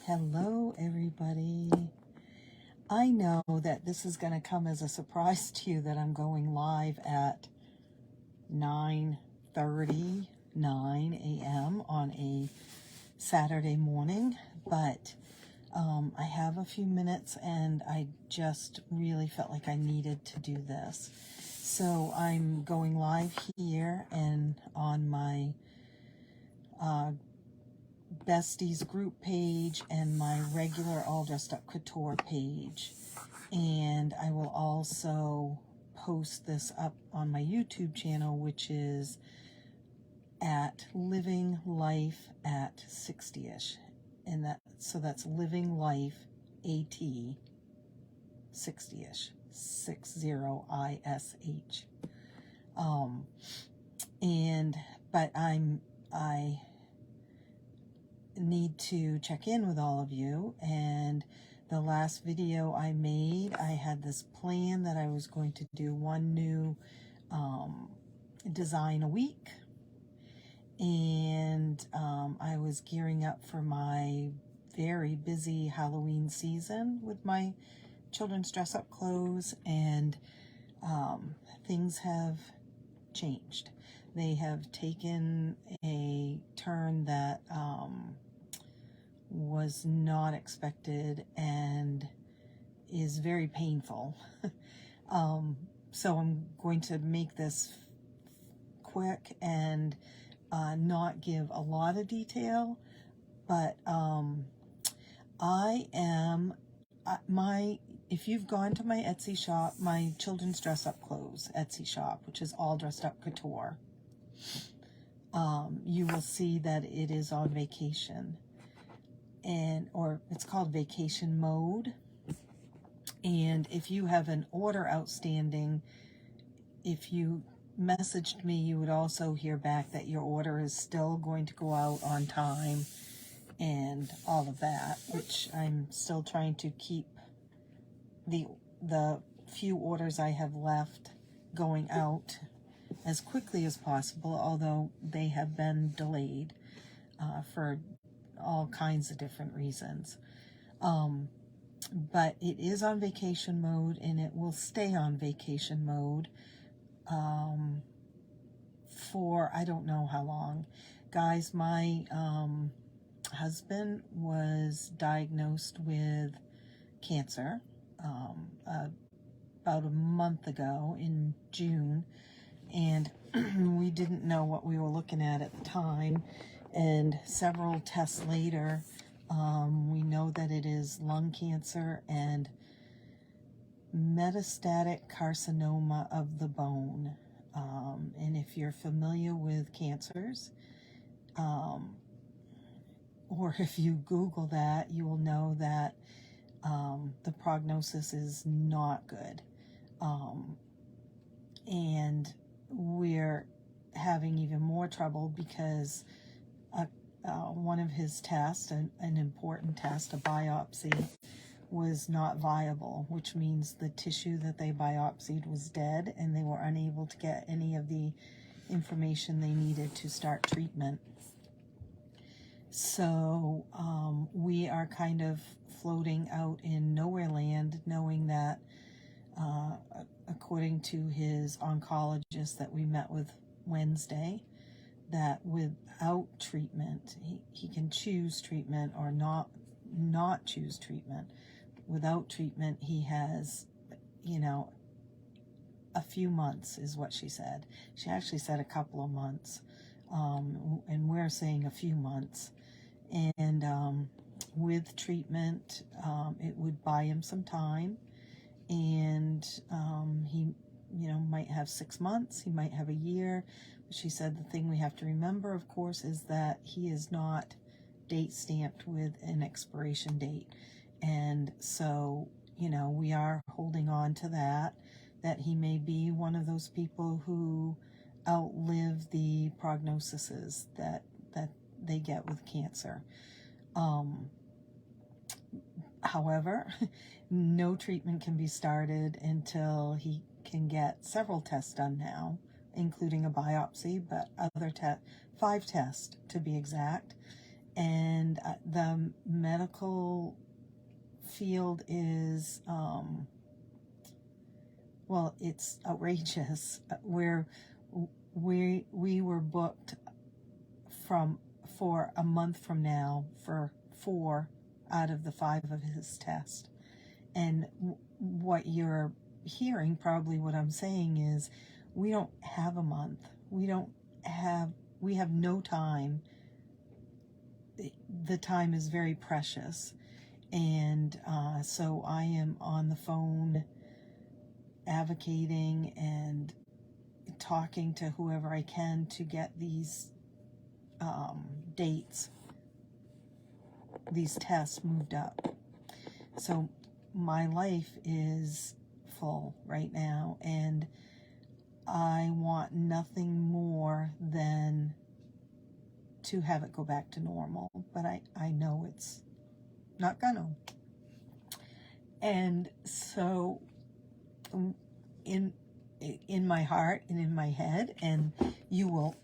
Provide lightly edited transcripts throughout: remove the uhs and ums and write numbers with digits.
Hello, everybody. I know that this is going to come as a surprise to you that I'm going live at 9:39 a.m. on a Saturday morning, but I have a few minutes and I just really felt like I needed to do this. So I'm going live here and on my Besties group page and my regular All Dressed Up Couture page, and I will also post this up on my YouTube channel, which is at Living Life at 60ish, and that's Living Life at 60ish, 60ish. But I need to check in with all of you, and the last video I made, I had this plan that I was going to do one new design a week, and I was gearing up for my very busy Halloween season with my children's dress-up clothes, and things have changed. They have taken a turn that was not expected and is very painful. So I'm going to make this quick and not give a lot of detail, but if you've gone to my Etsy shop, my children's dress-up clothes Etsy shop, which is All Dressed Up Couture, you will see that it is on vacation, or it's called vacation mode. And if you have an order outstanding, if you messaged me, you would also hear back that your order is still going to go out on time and all of that, which I'm still trying to keep the few orders I have left going out as quickly as possible, although they have been delayed for all kinds of different reasons. But it is on vacation mode, and it will stay on vacation mode for I don't know how long. Guys, my husband was diagnosed with cancer about a month ago in June, and we didn't know what we were looking at the time, and several tests later, we know that it is lung cancer and metastatic carcinoma of the bone. And if you're familiar with cancers, or if you Google that, you will know that the prognosis is not good. And we're having even more trouble because one of his tests, an important test, a biopsy, was not viable, which means the tissue that they biopsied was dead and they were unable to get any of the information they needed to start treatment. So we are kind of floating out in nowhere land, knowing that according to his oncologist that we met with Wednesday, that without treatment, he can choose treatment or not choose treatment. Without treatment, he has, a few months is what she said. She actually said a couple of months, and we're saying a few months. And with treatment, it would buy him some time, and he might have 6 months, he might have a year. She said the thing we have to remember, of course, is that he is not date stamped with an expiration date. And so, we are holding on to that he may be one of those people who outlive the prognoses that they get with cancer. However, no treatment can be started until he can get several tests done now, including a biopsy, but other 5 tests to be exact. And the medical field is, well, it's outrageous. We were booked for a month from now for 4 out of the 5 of his tests. And what you're hearing, probably what I'm saying is, we don't have a month. We have no time. The time is very precious. And so I am on the phone advocating and talking to whoever I can to get these dates, these tests moved up. So my life is full right now, and I want nothing more than to have it go back to normal, but I know it's not gonna. And so in my heart and in my head, and you will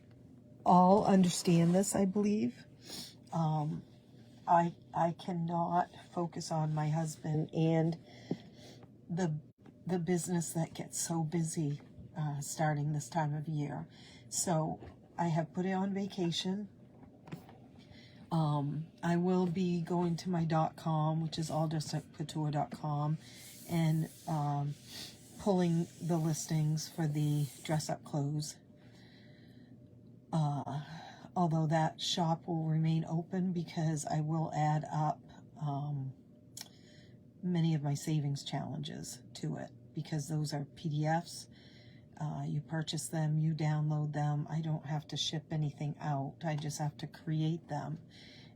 all understand this, I believe, I cannot focus on my husband and the business that gets so busy starting this time of year. So I have put it on vacation. I will be going to my .com, which is alldressedupcouture.com, and pulling the listings for the dress-up clothes. Although that shop will remain open, because I will add up many of my savings challenges to it, because those are PDFs. You purchase them, you download them. I don't have to ship anything out. I just have to create them.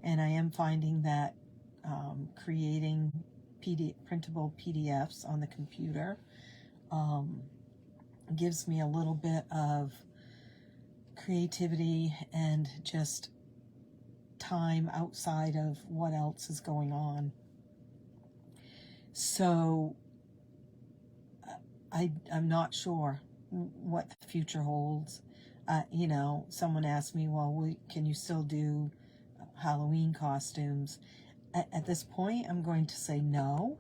And I am finding that creating printable PDFs on the computer gives me a little bit of creativity and just time outside of what else is going on. So I'm not sure what the future holds. You know, someone asked me, well, can you still do Halloween costumes? At this point, I'm going to say no.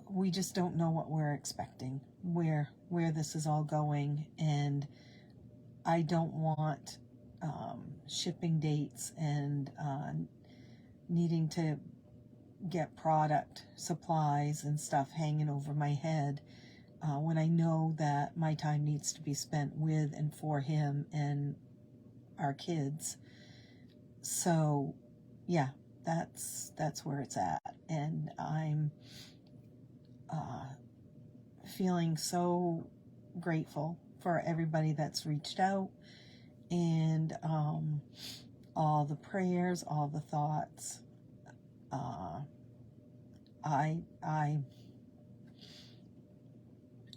We just don't know what we're expecting, where this is all going, and I don't want shipping dates and needing to get product supplies and stuff hanging over my head when I know that my time needs to be spent with and for him and our kids. So yeah, that's where it's at, and I'm feeling so grateful for everybody that's reached out, and all the prayers, all the thoughts.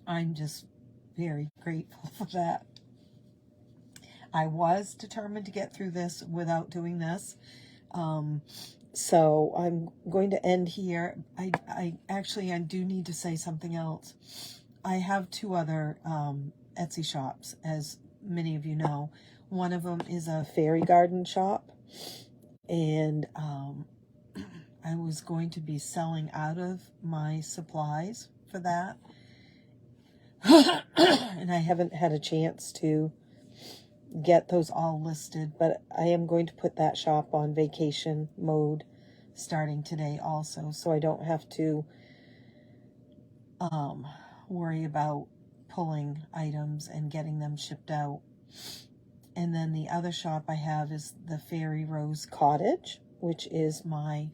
I'm just very grateful for that. I was determined to get through this without doing this. So I'm going to end here. I do need to say something else. I have 2 other Etsy shops, as many of you know. One of them is a fairy garden shop, and I was going to be selling out of my supplies for that. And I haven't had a chance to get those all listed, but I am going to put that shop on vacation mode starting today also, so I don't have to worry about pulling items and getting them shipped out. And then the other shop I have is the Fairy Rose Cottage, which is my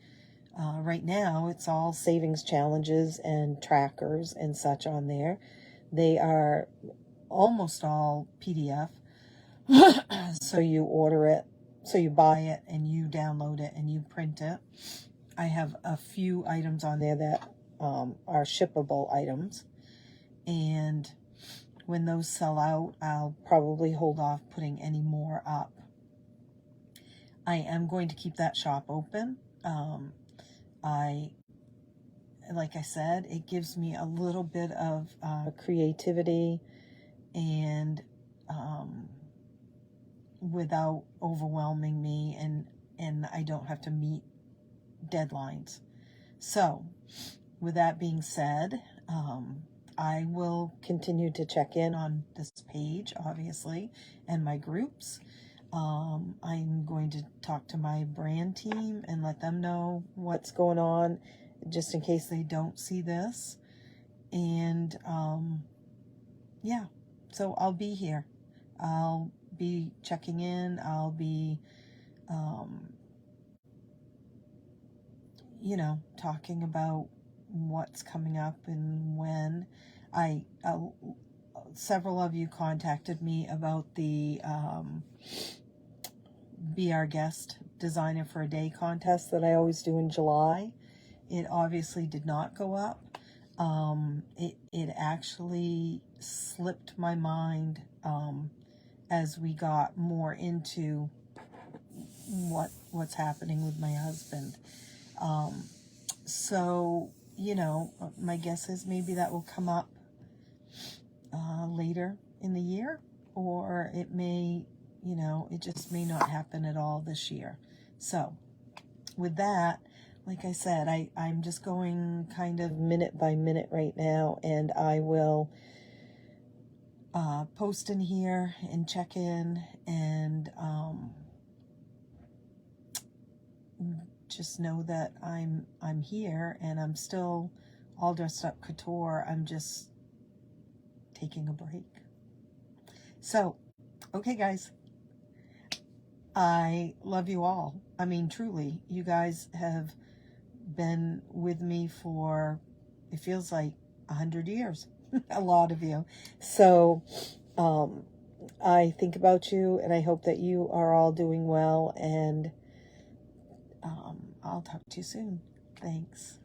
right now it's all savings challenges and trackers and such on there. They are almost all PDF. So you order it, so you buy it and you download it and you print it. I have a few items on there that are shippable items, and when those sell out, I'll probably hold off putting any more up. I am going to keep that shop open. Like I said, it gives me a little bit of creativity, and without overwhelming me, and I don't have to meet deadlines. So with that being said, I will continue to check in on this page, obviously, and my groups. I'm going to talk to my brand team and let them know what's going on, just in case they don't see this. And yeah, so I'll be here. I'll be checking in. I'll be, you know, talking about what's coming up and when. Several of you contacted me about the Be Our Guest Designer for a Day contest that I always do in July. It obviously did not go up. It actually slipped my mind as we got more into what's happening with my husband. So, you know, my guess is maybe that will come up later in the year, or it may, you know, it just may not happen at all this year. So with that, like I said, I'm just going kind of minute by minute right now, and I will post in here and check in, and just know that I'm here, and I'm still all dressed up couture. I'm just taking a break. So, okay, guys, I love you all. I mean, truly, you guys have been with me for, it feels like 100 years, a lot of you. So, I think about you, and I hope that you are all doing well, and I'll talk to you soon. Thanks.